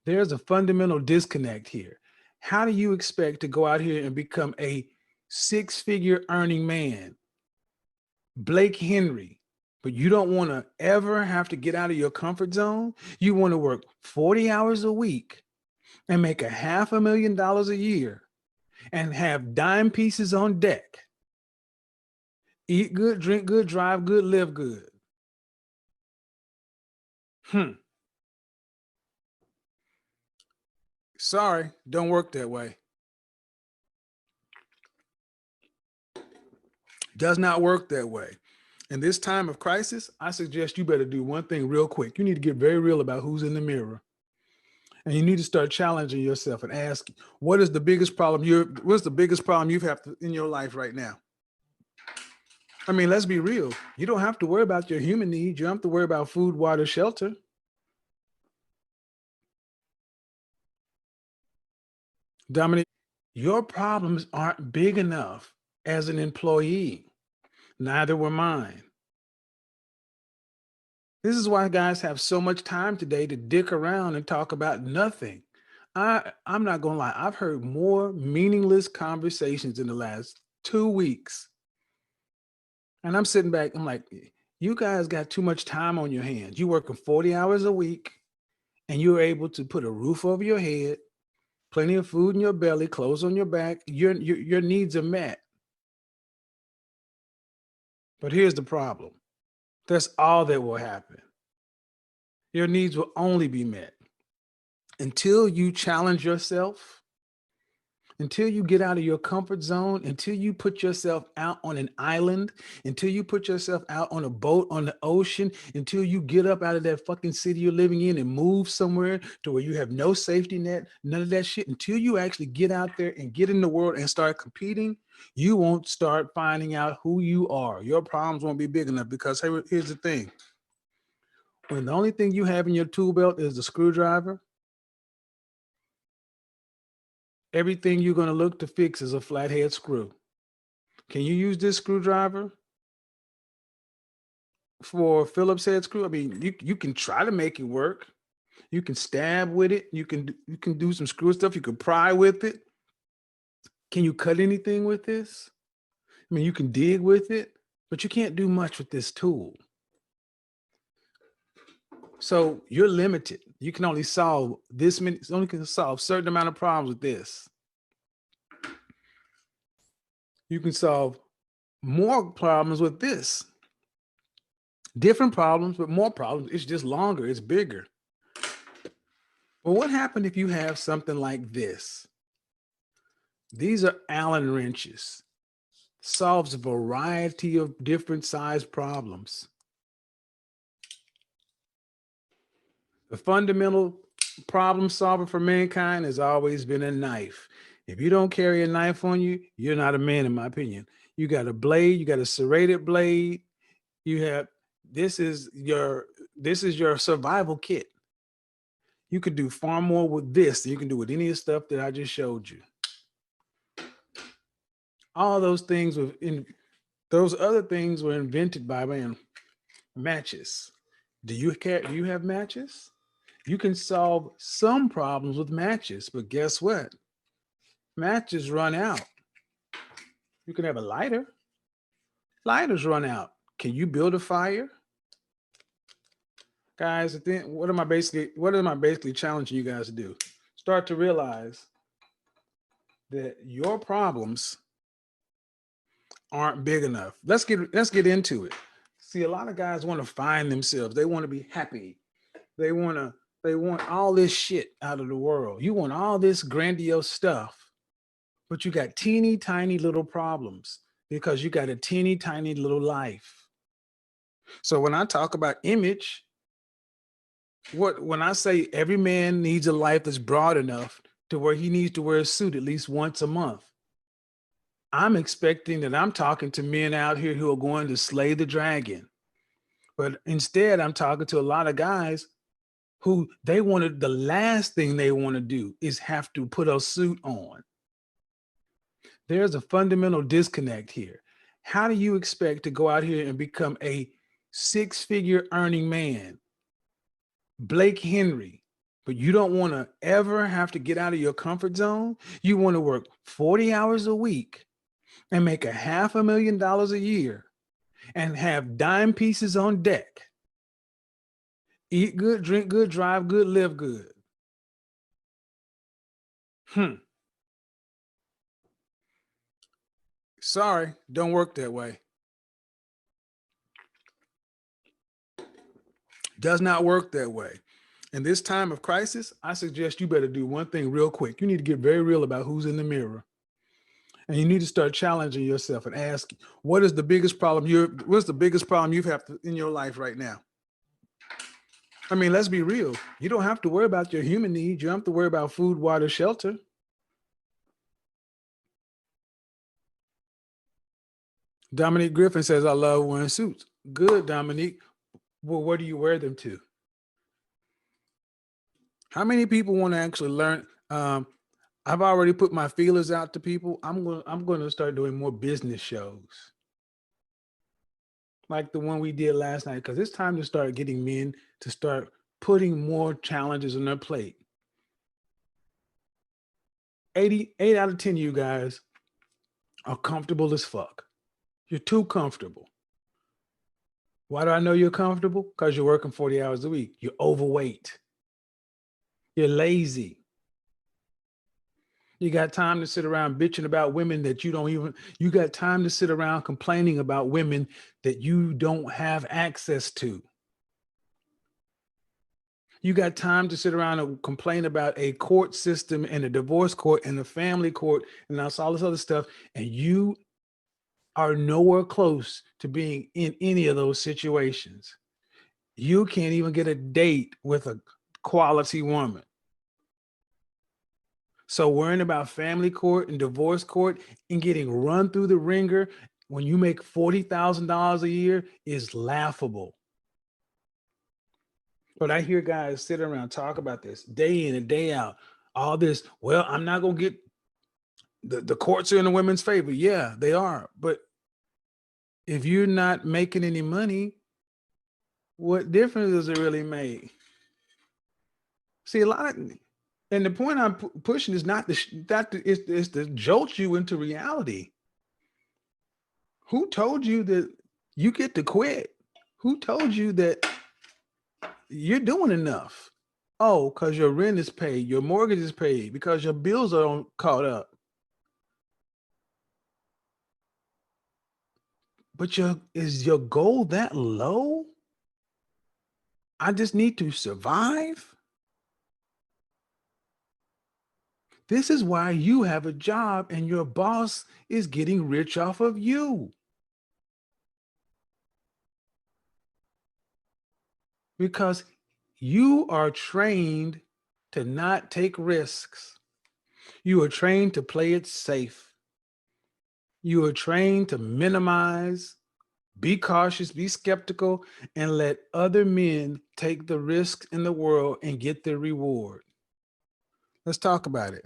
There's a fundamental disconnect here. How do you expect to go out here and become a six-figure earning man, Blake Henry, but you don't want to ever have to get out of your comfort zone? You want to work 40 hours a week and make $500,000 a year and have dime pieces on deck. Eat good, drink good, drive good, live good. Sorry, don't work that way. Does not work that way. In this time of crisis, I suggest you better do one thing real quick. You need to get very real about who's in the mirror. And you need to start challenging yourself and ask, what's the biggest problem you've had in your life right now? I mean, let's be real. You don't have to worry about your human needs. You don't have to worry about food, water, shelter. Dominic, your problems aren't big enough as an employee. Neither were mine. This is why guys have so much time today to dick around and talk about nothing. I'm not gonna lie, I've heard more meaningless conversations in the last 2 weeks. And I'm sitting back, I'm like, you guys got too much time on your hands. You're working 40 hours a week and you're able to put a roof over your head, plenty of food in your belly, clothes on your back. Your needs are met. But here's the problem. That's all that will happen. Your needs will only be met until you challenge yourself, until you get out of your comfort zone, until you put yourself out on an island, until you put yourself out on a boat on the ocean, until you get up out of that fucking city you're living in and move somewhere to where you have no safety net, none of that shit, until you actually get out there and get in the world and start competing, you won't start finding out who you are. Your problems won't be big enough because here's the thing. When the only thing you have in your tool belt is the screwdriver, everything you're going to look to fix is a flathead screw. Can you use this screwdriver for a Phillips head screw? I mean, you can try to make it work. You can stab with it. You can do some screw stuff. You can pry with it. Can you cut anything with this? I mean, you can dig with it, but you can't do much with this tool. So you're limited. You can only solve this many, only can solve a certain amount of problems with this. You can solve more problems with this. Different problems, but more problems. It's just longer, it's bigger. Well, what happened if you have something like this? These are Allen wrenches. Solves a variety of different size problems. The fundamental problem solver for mankind has always been a knife. If you don't carry a knife on you, you're not a man, in my opinion. You got a blade, you got a serrated blade. You have, this is your survival kit. You could do far more with this than you can do with any of the stuff that I just showed you. All those things those other things were invented by matches. Do you have matches? You can solve some problems with matches, but guess what? Matches run out. You can have a lighter. Lighters run out. Can you build a fire? Guys, what am I basically challenging you guys to do? Start to realize that your problems aren't big enough. Let's get into it. See, a lot of guys want to find themselves. They want to be happy. They want all this shit out of the world. You want all this grandiose stuff, but you got teeny tiny little problems because you got a teeny tiny little life. So when I talk about image, when I say every man needs a life that's broad enough to where he needs to wear a suit at least once a month, I'm expecting that I'm talking to men out here who are going to slay the dragon. But instead, I'm talking to a lot of guys who the last thing they want to do is have to put a suit on. There's a fundamental disconnect here. How do you expect to go out here and become a six-figure earning man, Blake Henry, but you don't want to ever have to get out of your comfort zone. You want to work 40 hours a week and make $500,000 a year and have dime pieces on deck. Eat good, drink good, drive good, live good. Sorry, don't work that way. Does not work that way. In this time of crisis, I suggest you better do one thing real quick. You need to get very real about who's in the mirror. And you need to start challenging yourself and ask, what's the biggest problem you've had in your life right now? I mean, let's be real. You don't have to worry about your human needs. You don't have to worry about food, water, shelter. Dominique Griffin says, I love wearing suits. Good, Dominique. Well, where do you wear them to? How many people want to actually learn? I've already put my feelers out to people. I'm going to start doing more business shows like the one we did last night, because it's time to start getting men to start putting more challenges on their plate. 8 out of 10 of you guys are comfortable as fuck. You're too comfortable. Why do I know you're comfortable? Because you're working 40 hours a week. You're overweight. You're lazy. You got time to sit around bitching about women that you got time to sit around complaining about women that you don't have access to. You got time to sit around and complain about a court system and a divorce court and a family court and all this other stuff. And you are nowhere close to being in any of those situations. You can't even get a date with a quality woman. So worrying about family court and divorce court and getting run through the ringer when you make $40,000 a year is laughable. But I hear guys sit around talk about this day in and day out. All this, well, I'm not going to get the courts are in the women's favor. Yeah, they are. But if you're not making any money, what difference does it really make? See, and the point I'm pushing is not it's to jolt you into reality. Who told you that you get to quit? Who told you that you're doing enough? Oh, because your rent is paid, your mortgage is paid, because your bills are caught up. But is your goal that low? I just need to survive. This is why you have a job and your boss is getting rich off of you. Because you are trained to not take risks. You are trained to play it safe. You are trained to minimize, be cautious, be skeptical, and let other men take the risks in the world and get the reward. Let's talk about it.